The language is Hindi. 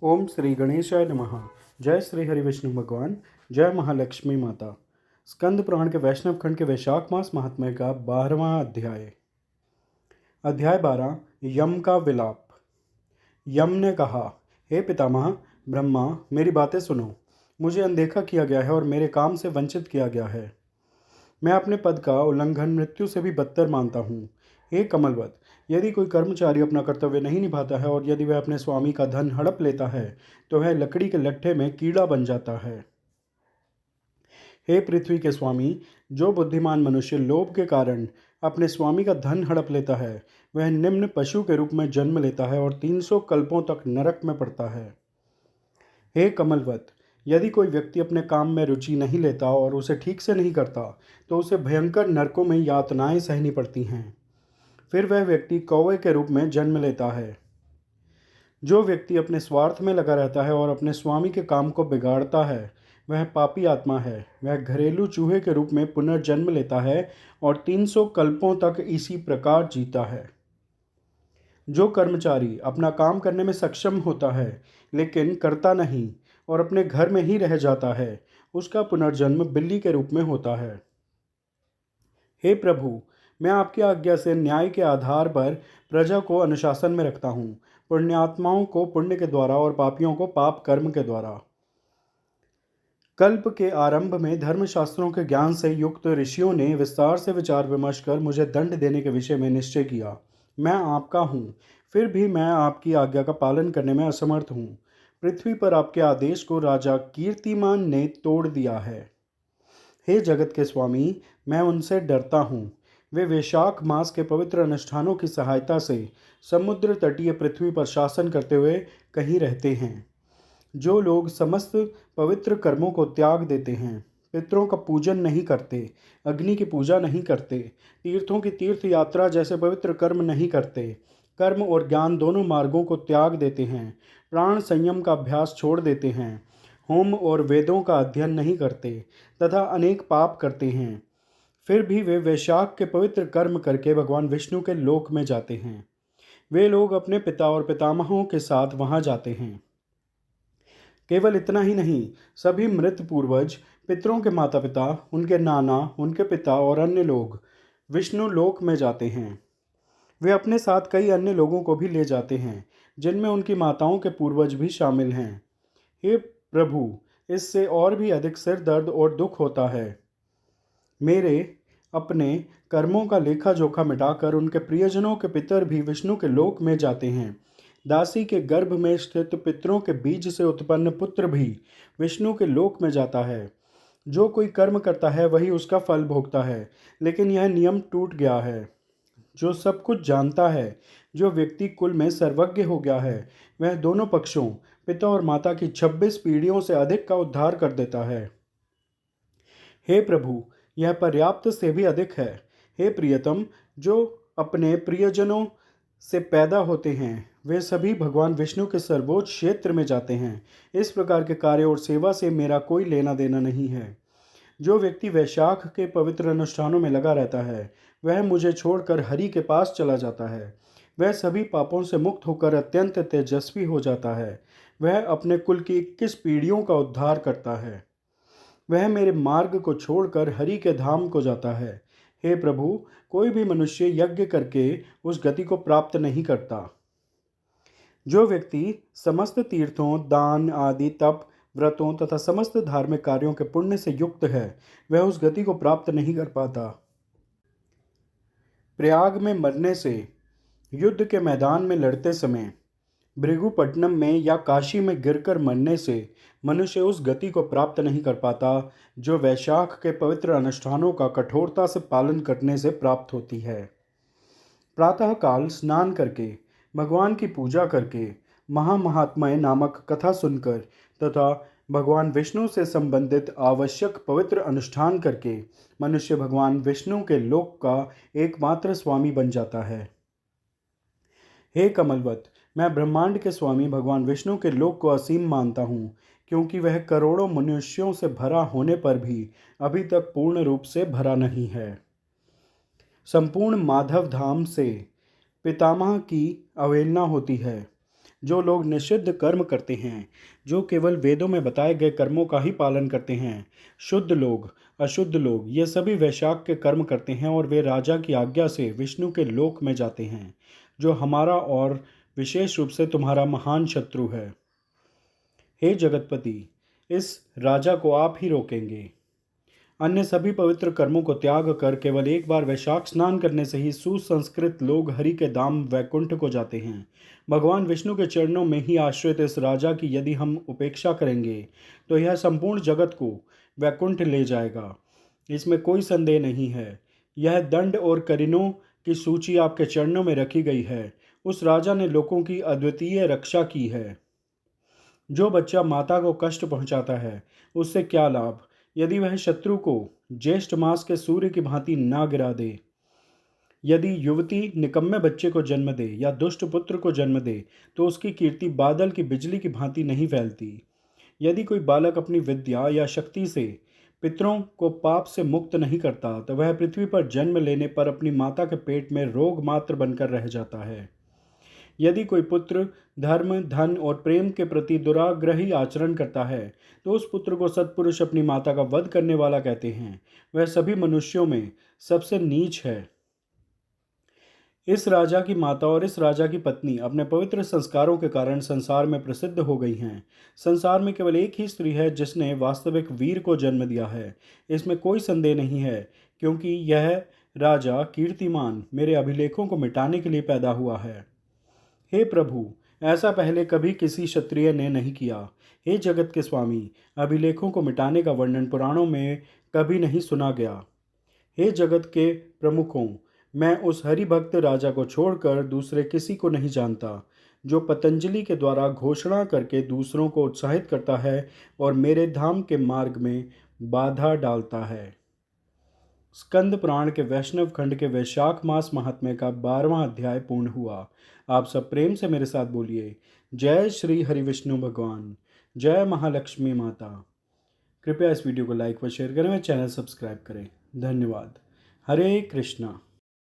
ओम श्री गणेशाय नमः। जय श्री हरि विष्णु भगवान। जय महालक्ष्मी माता। स्कंद पुराण के वैष्णव खंड के वैशाख मास महात्म्य का 12वां अध्याय। अध्याय 12। यम का विलाप। यम ने कहा, हे पितामह ब्रह्मा, मेरी बातें सुनो। मुझे अनदेखा किया गया है और मेरे काम से वंचित किया गया है। मैं अपने पद का उल्लंघन मृत्यु से भी बदतर मानता हूँ। हे कमलवत, यदि कोई कर्मचारी अपना कर्तव्य नहीं निभाता है और यदि वह अपने स्वामी का धन हड़प लेता है तो वह लकड़ी के लट्ठे में कीड़ा बन जाता है। हे पृथ्वी के स्वामी, जो बुद्धिमान मनुष्य लोभ के कारण अपने स्वामी का धन हड़प लेता है वह निम्न पशु के रूप में जन्म लेता है और 300 कल्पों तक नरक में पड़ता है। हे कमलवत, यदि कोई व्यक्ति अपने काम में रुचि नहीं लेता और उसे ठीक से नहीं करता तो उसे भयंकर नरकों में यातनाएं सहनी पड़ती हैं। फिर वह व्यक्ति कौवे के रूप में जन्म लेता है। जो व्यक्ति अपने स्वार्थ में लगा रहता है और अपने स्वामी के काम को बिगाड़ता है वह पापी आत्मा है। वह घरेलू चूहे के रूप में पुनर्जन्म लेता है और 300 कल्पों तक इसी प्रकार जीता है। जो कर्मचारी अपना काम करने में सक्षम होता है लेकिन करता नहीं और अपने घर में ही रह जाता है उसका पुनर्जन्म बिल्ली के रूप में होता है। हे प्रभु, मैं आपकी आज्ञा से न्याय के आधार पर प्रजा को अनुशासन में रखता हूँ, पुण्यात्माओं को पुण्य के द्वारा और पापियों को पाप कर्म के द्वारा। कल्प के आरंभ में धर्मशास्त्रों के ज्ञान से युक्त ऋषियों ने विस्तार से विचार विमर्श कर मुझे दंड देने के विषय में निश्चय किया। मैं आपका हूँ, फिर भी मैं आपकी आज्ञा का पालन करने में असमर्थ हूँ। पृथ्वी पर आपके आदेश को राजा कीर्तिमान ने तोड़ दिया है। हे जगत के स्वामी, मैं उनसे डरता हूँ। वे वैशाख मास के पवित्र अनुष्ठानों की सहायता से समुद्र तटीय पृथ्वी पर शासन करते हुए कहीं रहते हैं। जो लोग समस्त पवित्र कर्मों को त्याग देते हैं, पितरों का पूजन नहीं करते, अग्नि की पूजा नहीं करते, तीर्थों की तीर्थ यात्रा जैसे पवित्र कर्म नहीं करते, कर्म और ज्ञान दोनों मार्गों को त्याग देते हैं, प्राण संयम का अभ्यास छोड़ देते हैं, होम और वेदों का अध्ययन नहीं करते तथा अनेक पाप करते हैं, फिर भी वे वैशाख के पवित्र कर्म करके भगवान विष्णु के लोक में जाते हैं। वे लोग अपने पिता और पितामहों के साथ वहां जाते हैं। केवल इतना ही नहीं, सभी मृत पूर्वज, पितरों के माता पिता, उनके नाना, उनके पिता और अन्य लोग विष्णु लोक में जाते हैं। वे अपने साथ कई अन्य लोगों को भी ले जाते हैं जिनमें उनकी माताओं के पूर्वज भी शामिल हैं। हे प्रभु, इससे और भी अधिक सिर दर्द और दुख होता है। मेरे अपने कर्मों का लेखा जोखा मिटाकर उनके प्रियजनों के पितर भी विष्णु के लोक में जाते हैं। दासी के गर्भ में स्थित पितरों के बीज से उत्पन्न पुत्र भी विष्णु के लोक में जाता है। जो कोई कर्म करता है वही उसका फल भोगता है, लेकिन यह नियम टूट गया है। जो सब कुछ जानता है, जो व्यक्ति कुल में सर्वज्ञ हो गया है, वह दोनों पक्षों, पिता और माता की 26 पीढ़ियों से अधिक का उद्धार कर देता है। हे प्रभु, यह पर्याप्त से भी अधिक है। हे प्रियतम, जो अपने प्रियजनों से पैदा होते हैं वे सभी भगवान विष्णु के सर्वोच्च क्षेत्र में जाते हैं। इस प्रकार के कार्य और सेवा से मेरा कोई लेना देना नहीं है। जो व्यक्ति वैशाख के पवित्र अनुष्ठानों में लगा रहता है वह मुझे छोड़कर हरि के पास चला जाता है। वह सभी पापों से मुक्त होकर अत्यंत तेजस्वी हो जाता है। वह अपने कुल की 21 पीढ़ियों का उद्धार करता है। वह मेरे मार्ग को छोड़कर हरि के धाम को जाता है। हे प्रभु, कोई भी मनुष्य यज्ञ करके उस गति को प्राप्त नहीं करता। जो व्यक्ति समस्त तीर्थों, दान आदि, तप, व्रतों तथा समस्त धार्मिक कार्यों के पुण्य से युक्त है वह उस गति को प्राप्त नहीं कर पाता। प्रयाग में मरने से, युद्ध के मैदान में लड़ते समय, भृगुपट्टनम में या काशी में गिरकर मरने से मनुष्य उस गति को प्राप्त नहीं कर पाता जो वैशाख के पवित्र अनुष्ठानों का कठोरता से पालन करने से प्राप्त होती है। प्रातःकाल स्नान करके, भगवान की पूजा करके, महामहात्म्य नामक कथा सुनकर तथा भगवान विष्णु से संबंधित आवश्यक पवित्र अनुष्ठान करके मनुष्य भगवान विष्णु के लोक का एकमात्र स्वामी बन जाता है। हे कमलवत, मैं ब्रह्मांड के स्वामी भगवान विष्णु के लोक को असीम मानता हूँ, क्योंकि वह करोड़ों मनुष्यों से भरा होने पर भी अभी तक पूर्ण रूप से भरा नहीं है। संपूर्ण माधव धाम से पितामह की अवहेलना होती है। जो लोग निषिद्ध कर्म करते हैं, जो केवल वेदों में बताए गए कर्मों का ही पालन करते हैं, शुद्ध लोग, अशुद्ध लोग, ये सभी वैशाख के कर्म करते हैं और वे राजा की आज्ञा से विष्णु के लोक में जाते हैं, जो हमारा और विशेष रूप से तुम्हारा महान शत्रु है। हे जगतपति, इस राजा को आप ही रोकेंगे। अन्य सभी पवित्र कर्मों को त्याग कर केवल एक बार वैशाख स्नान करने से ही सुसंस्कृत लोग हरि के धाम वैकुंठ को जाते हैं। भगवान विष्णु के चरणों में ही आश्रित इस राजा की यदि हम उपेक्षा करेंगे तो यह संपूर्ण जगत को वैकुंठ ले जाएगा, इसमें कोई संदेह नहीं है। यह दंड और करीनों की सूची आपके चरणों में रखी गई है। उस राजा ने लोगों की अद्वितीय रक्षा की है। जो बच्चा माता को कष्ट पहुंचाता है, उससे क्या लाभ, यदि वह शत्रु को ज्येष्ठ मास के सूर्य की भांति ना गिरा दे। यदि युवती निकम्मे बच्चे को जन्म दे या दुष्ट पुत्र को जन्म दे तो उसकी कीर्ति बादल की बिजली की भांति नहीं फैलती। यदि कोई बालक अपनी विद्या या शक्ति से पितरों को पाप से मुक्त नहीं करता तो वह पृथ्वी पर जन्म लेने पर अपनी माता के पेट में रोग मात्र बनकर रह जाता है। यदि कोई पुत्र धर्म, धन और प्रेम के प्रति दुराग्रही आचरण करता है तो उस पुत्र को सत्पुरुष अपनी माता का वध करने वाला कहते हैं। वह सभी मनुष्यों में सबसे नीच है। इस राजा की माता और इस राजा की पत्नी अपने पवित्र संस्कारों के कारण संसार में प्रसिद्ध हो गई हैं। संसार में केवल एक ही स्त्री है जिसने वास्तविक वीर को जन्म दिया है, इसमें कोई संदेह नहीं है, क्योंकि यह राजा कीर्तिमान मेरे अभिलेखों को मिटाने के लिए पैदा हुआ है। हे प्रभु, ऐसा पहले कभी किसी क्षत्रिय ने नहीं किया। हे जगत के स्वामी, अभिलेखों को मिटाने का वर्णन पुराणों में कभी नहीं सुना गया। हे जगत के प्रमुखों, मैं उस हरि भक्त राजा को छोड़कर दूसरे किसी को नहीं जानता, जो पतंजलि के द्वारा घोषणा करके दूसरों को उत्साहित करता है और मेरे धाम के मार्ग में बाधा डालता है। स्कंद पुराण के वैष्णव खंड के वैशाख मास महात्म्य का 12वां अध्याय पूर्ण हुआ। आप सब प्रेम से मेरे साथ बोलिए, जय श्री हरि विष्णु भगवान, जय महालक्ष्मी माता। कृपया इस वीडियो को लाइक व शेयर करें व चैनल सब्सक्राइब करें। धन्यवाद। हरे कृष्णा।